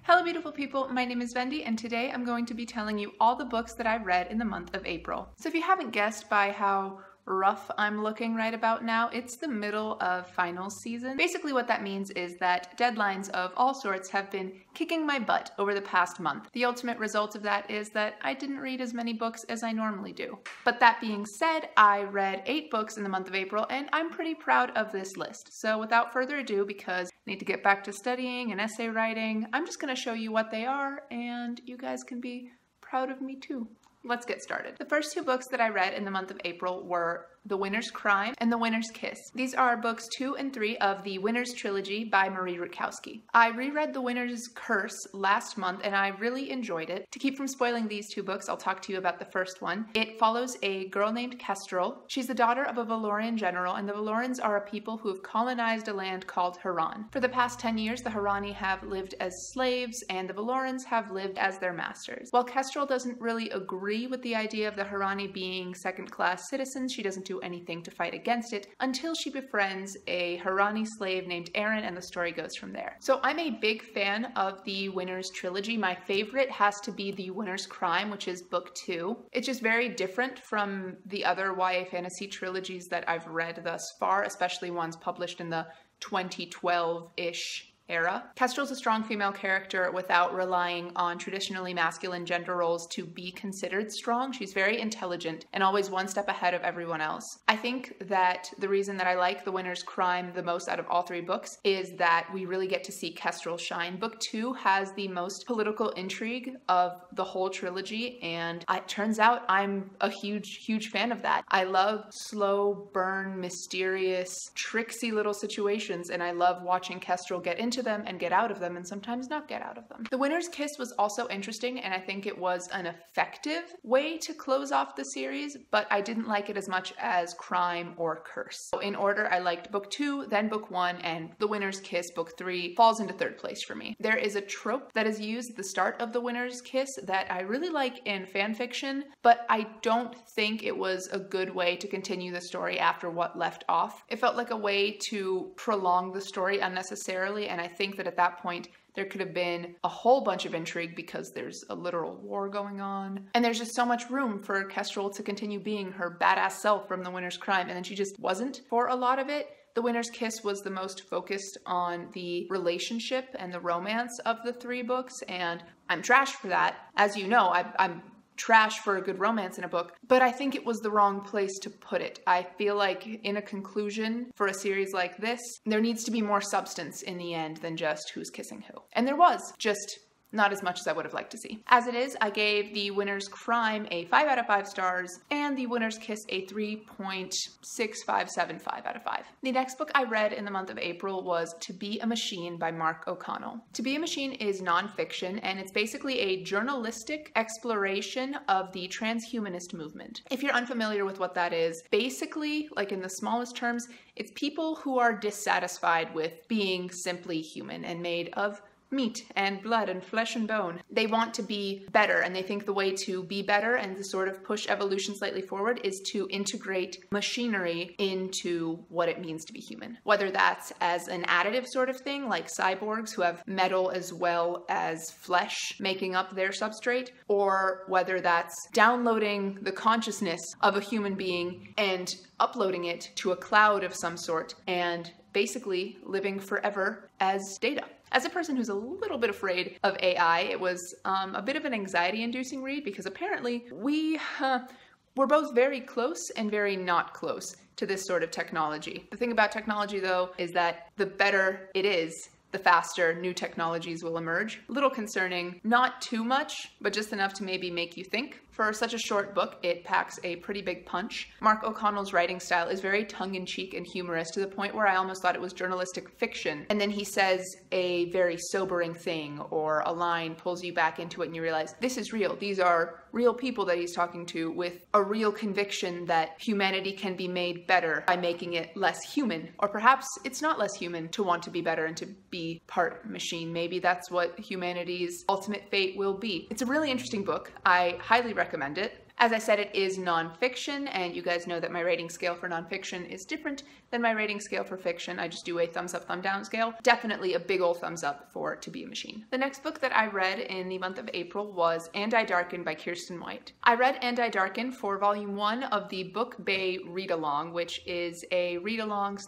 Hello beautiful people, my name is Vendi and today I'm going to be telling you all the books that I read in the month of April. So if you haven't guessed by how rough I'm looking right about now, it's the middle of finals season. Basically what that means is that deadlines of all sorts have been kicking my butt over the past month. The ultimate result of that is that I didn't read as many books as I normally do. But that being said, I read 8 books in the month of April and I'm pretty proud of this list. So without further ado, because I need to get back to studying and essay writing, I'm just going to show you what they are and you guys can be proud of me too. Let's get started. The first 2 books that I read in the month of April were The Winner's Crime and The Winner's Kiss. These are books 2 and 3 of the Winner's Trilogy by Marie Rutkowski. I reread The Winner's Curse last month and I really enjoyed it. To keep from spoiling these 2 books, I'll talk to you about the first one. It follows a girl named Kestrel. She's the daughter of a Valorian general, and the Valorians are a people who have colonized a land called Haran. For the past 10 years, the Harani have lived as slaves and the Valorians have lived as their masters. While Kestrel doesn't really agree with the idea of the Harani being second-class citizens, she doesn't do anything to fight against it until she befriends a Harani slave named Aaron, and the story goes from there. So I'm a big fan of the Winner's Trilogy. My favorite has to be The Winner's Crime, which is book 2. It's just very different from the other YA fantasy trilogies that I've read thus far, especially ones published in the 2012-ish era. Kestrel's a strong female character without relying on traditionally masculine gender roles to be considered strong. She's very intelligent and always one step ahead of everyone else. I think that the reason that I like The Winner's Crime the most out of all 3 books is that we really get to see Kestrel shine. Book 2 has the most political intrigue of the whole trilogy, and it turns out I'm a huge fan of that. I love slow burn, mysterious, tricksy little situations, and I love watching Kestrel get into them and get out of them, and sometimes not get out of them. The Winner's Kiss was also interesting, and I think it was an effective way to close off the series, but I didn't like it as much as Crime or Curse. So in order, I liked book 2, then book 1, and The Winner's Kiss, book 3, falls into 3rd place for me. There is a trope that is used at the start of The Winner's Kiss that I really like in fan fiction, but I don't think it was a good way to continue the story after what left off. It felt like a way to prolong the story unnecessarily, and I think that at that point there could have been a whole bunch of intrigue because there's a literal war going on. And there's just so much room for Kestrel to continue being her badass self from The Winner's Crime, and then she just wasn't for a lot of it. The Winner's Kiss was the most focused on the relationship and the romance of the 3 books, and I'm trash for that. As you know, I'm trash for a good romance in a book, but I think it was the wrong place to put it. I feel like in a conclusion for a series like this, there needs to be more substance in the end than just who's kissing who. And there was, just not as much as I would have liked to see. As it is, I gave The Winner's Crime a 5 out of 5 stars and The Winner's Kiss a 3.6575 out of 5. The next book I read in the month of April was To Be a Machine by Mark O'Connell. To Be a Machine is nonfiction, and it's basically a journalistic exploration of the transhumanist movement. If you're unfamiliar with what that is, basically, like in the smallest terms, it's people who are dissatisfied with being simply human and made of meat and blood and flesh and bone. They want to be better, and they think the way to be better and to sort of push evolution slightly forward is to integrate machinery into what it means to be human. Whether that's as an additive sort of thing, like cyborgs who have metal as well as flesh making up their substrate, or whether that's downloading the consciousness of a human being and uploading it to a cloud of some sort and basically living forever as data. As a person who's a little bit afraid of AI, it was a bit of an anxiety-inducing read because apparently we're both very close and very not close to this sort of technology. The thing about technology, though, is that the better it is, the faster new technologies will emerge. A little concerning, not too much, but just enough to maybe make you think. For such a short book, it packs a pretty big punch. Mark O'Connell's writing style is very tongue-in-cheek and humorous to the point where I almost thought it was journalistic fiction. And then he says a very sobering thing, or a line pulls you back into it and you realize this is real. These are real people that he's talking to with a real conviction that humanity can be made better by making it less human. Or perhaps it's not less human to want to be better and to be part machine. Maybe that's what humanity's ultimate fate will be. It's a really interesting book. I highly recommend it. As I said, it is nonfiction, and you guys know that my rating scale for nonfiction is different than my rating scale for fiction. I just do a thumbs up, thumb down scale. Definitely a big old thumbs up for To Be a Machine. The next book that I read in the month of April was And I Darken by Kiersten White. I read And I Darken for volume 1 of the BookBaeReadalong, which is a read-along /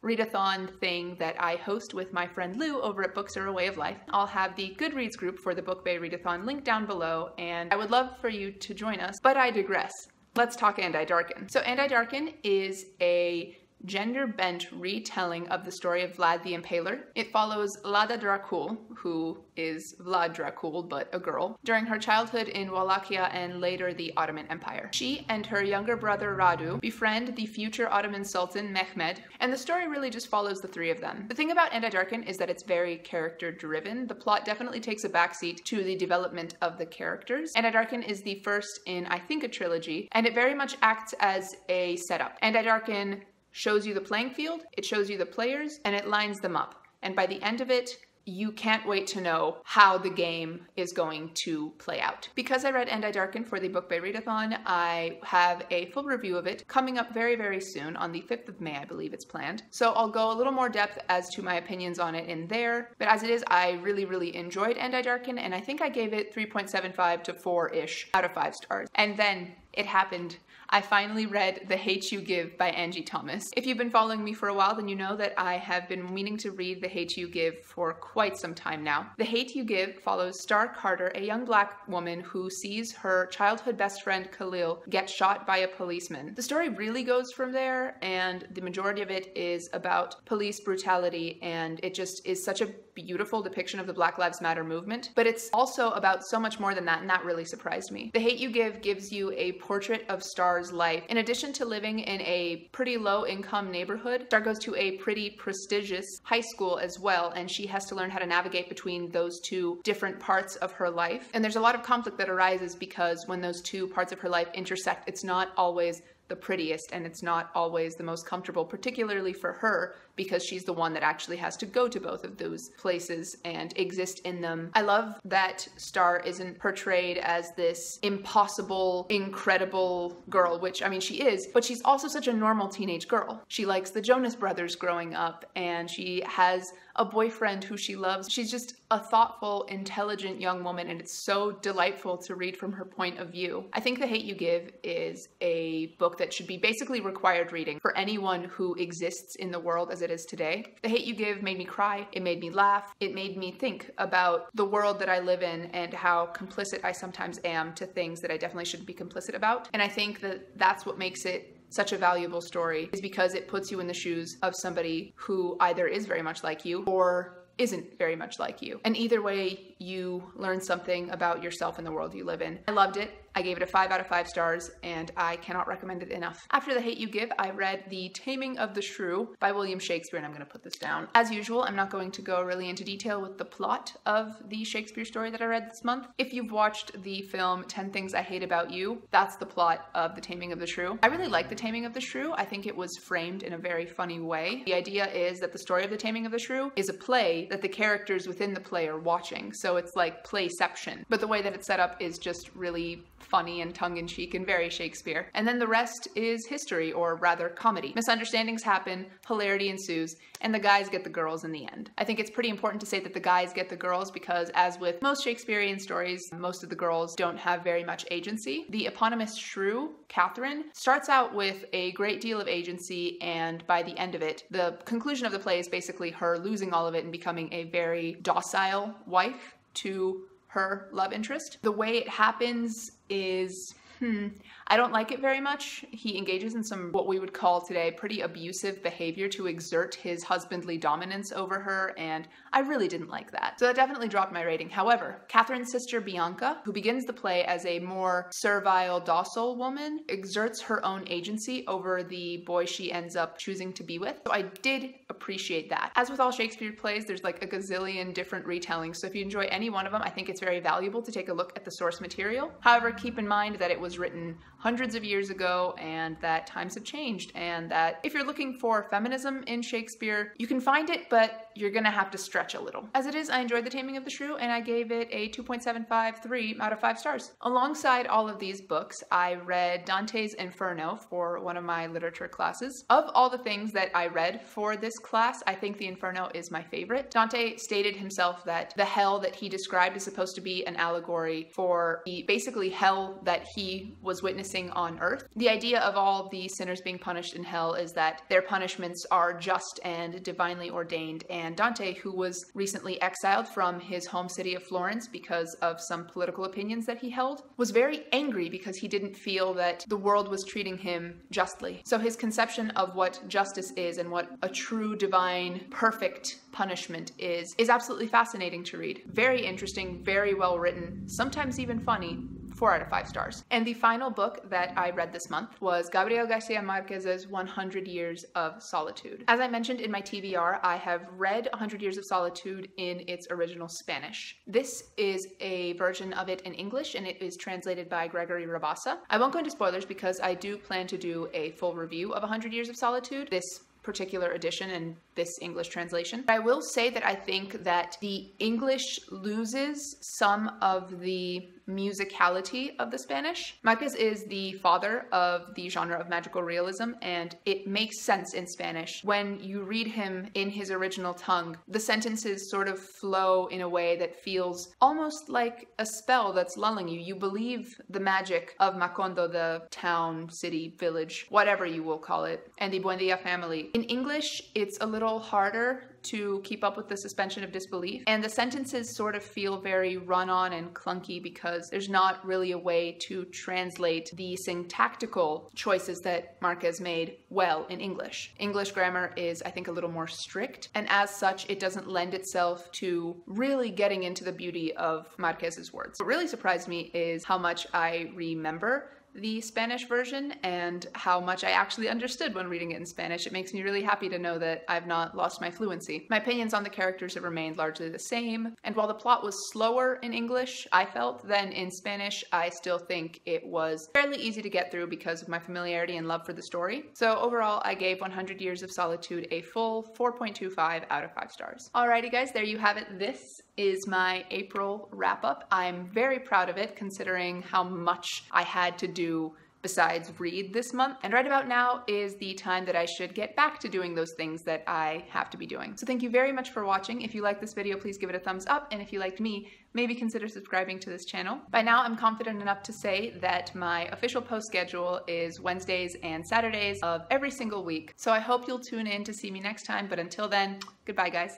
readathon thing that I host with my friend Lou over at Books Are a Way of Life. I'll have the Goodreads group for the Book Bay Readathon linked down below, and I would love for you to join us, but I digress. Let's talk And I Darken. So And I Darken is a gender-bent retelling of the story of Vlad the Impaler. It follows Lada Dracul, who is Vlad Dracul, but a girl, during her childhood in Wallachia and later the Ottoman Empire. She and her younger brother Radu befriend the future Ottoman Sultan Mehmed, and the story really just follows the three of them. The thing about And I Darken is that it's very character-driven. The plot definitely takes a backseat to the development of the characters. And I Darken is the first in, I think, a trilogy, and it very much acts as a setup. And I Darken shows you the playing field, it shows you the players, and it lines them up. And by the end of it, you can't wait to know how the game is going to play out. Because I read And I Darken for the Book Bay Readathon, I have a full review of it coming up very, very soon on the 5th of May, I believe it's planned. So I'll go a little more depth as to my opinions on it in there. But as it is, I really, really enjoyed And I Darken, and I think I gave it 3.75 to 4-ish out of 5 stars. And then it happened. I finally read The Hate U Give by Angie Thomas. If you've been following me for a while, then you know that I have been meaning to read The Hate U Give for quite some time now. The Hate U Give follows Star Carter, a young black woman who sees her childhood best friend Khalil get shot by a policeman. The story really goes from there, and the majority of it is about police brutality, and it just is such a beautiful depiction of the Black Lives Matter movement. But it's also about so much more than that, and that really surprised me. The Hate U Give gives you a portrait of Star's life. In addition to living in a pretty low-income neighborhood, Star goes to a pretty prestigious high school as well, and she has to learn how to navigate between those two different parts of her life. And there's a lot of conflict that arises because when those two parts of her life intersect, it's not always the prettiest, and it's not always the most comfortable, particularly for her, because she's the one that actually has to go to both of those places and exist in them. I love that Star isn't portrayed as this impossible, incredible girl, which, I mean, she is, but she's also such a normal teenage girl. She likes the Jonas Brothers growing up, and she has a boyfriend who she loves. She's just a thoughtful, intelligent young woman, and it's so delightful to read from her point of view. I think The Hate U Give is a book that should be basically required reading for anyone who exists in the world as it is today. The Hate U Give made me cry, it made me laugh, it made me think about the world that I live in and how complicit I sometimes am to things that I definitely shouldn't be complicit about. And I think that that's what makes it such a valuable story, is because it puts you in the shoes of somebody who either is very much like you or isn't very much like you. And either way, you learn something about yourself and the world you live in. I loved it. I gave it a 5 out of 5 stars, and I cannot recommend it enough. After The Hate U Give, I read The Taming of the Shrew by William Shakespeare, and I'm going to put this down. As usual, I'm not going to go really into detail with the plot of the Shakespeare story that I read this month. If you've watched the film 10 Things I Hate About You, that's the plot of The Taming of the Shrew. I really like The Taming of the Shrew. I think it was framed in a very funny way. The idea is that the story of The Taming of the Shrew is a play that the characters within the play are watching, so it's like playception. But the way that it's set up is just really funny and tongue-in-cheek and very Shakespeare. And then the rest is history, or rather comedy. Misunderstandings happen, hilarity ensues, and the guys get the girls in the end. I think it's pretty important to say that the guys get the girls because, as with most Shakespearean stories, most of the girls don't have very much agency. The eponymous Shrew, Catherine, starts out with a great deal of agency, and by the end of it, the conclusion of the play is basically her losing all of it and becoming a very docile wife to her love interest. The way it happens is, I don't like it very much. He engages in some, what we would call today, pretty abusive behavior to exert his husbandly dominance over her, and I really didn't like that. So that definitely dropped my rating. However, Catherine's sister Bianca, who begins the play as a more servile, docile woman, exerts her own agency over the boy she ends up choosing to be with. So I did appreciate that. As with all Shakespeare plays, there's like a gazillion different retellings, so if you enjoy any one of them, I think it's very valuable to take a look at the source material. However, keep in mind that it was was written hundreds of years ago and that times have changed, and that if you're looking for feminism in Shakespeare, you can find it, but you're gonna have to stretch a little. As it is, I enjoyed The Taming of the Shrew, and I gave it a 2.753 out of 5 stars. Alongside all of these books, I read Dante's Inferno for one of my literature classes. Of all the things that I read for this class, I think the Inferno is my favorite. Dante stated himself that the hell that he described is supposed to be an allegory for the basically hell that he was witnessing on earth. The idea of all the sinners being punished in hell is that their punishments are just and divinely ordained, and Dante, who was recently exiled from his home city of Florence because of some political opinions that he held, was very angry because he didn't feel that the world was treating him justly. So his conception of what justice is and what a true divine perfect punishment is absolutely fascinating to read. Very interesting, very well written, sometimes even funny. 4 out of 5 stars. And the final book that I read this month was Gabriel Garcia Marquez's 100 Years of Solitude. As I mentioned in my TBR, I have read 100 Years of Solitude in its original Spanish. This is a version of it in English, and it is translated by Gregory Rabassa. I won't go into spoilers because I do plan to do a full review of 100 Years of Solitude, this particular edition and this English translation. But I will say that I think that the English loses some of the musicality of the Spanish. Marquez is the father of the genre of magical realism, and it makes sense in Spanish. When you read him in his original tongue, the sentences sort of flow in a way that feels almost like a spell that's lulling you. You believe the magic of Macondo, the town, city, village, whatever you will call it, and the Buendia family. In English, it's a little harder to keep up with the suspension of disbelief, and the sentences sort of feel very run-on and clunky because there's not really a way to translate the syntactical choices that Marquez made well in English. English grammar is, I think, a little more strict, and as such, it doesn't lend itself to really getting into the beauty of Marquez's words. What really surprised me is how much I remember the Spanish version and how much I actually understood when reading it in Spanish. It makes me really happy to know that I've not lost my fluency. My opinions on the characters have remained largely the same, and while the plot was slower in English, I felt, than in Spanish, I still think it was fairly easy to get through because of my familiarity and love for the story. So overall, I gave 100 Years of Solitude a full 4.25 out of 5 stars. Alrighty guys, there you have it. This is my April wrap-up. I'm very proud of it considering how much I had to do besides read this month. And right about now is the time that I should get back to doing those things that I have to be doing. So thank you very much for watching. If you liked this video, please give it a thumbs up. And if you liked me, maybe consider subscribing to this channel. By now, I'm confident enough to say that my official post schedule is Wednesdays and Saturdays of every single week. So I hope you'll tune in to see me next time. But until then, goodbye guys.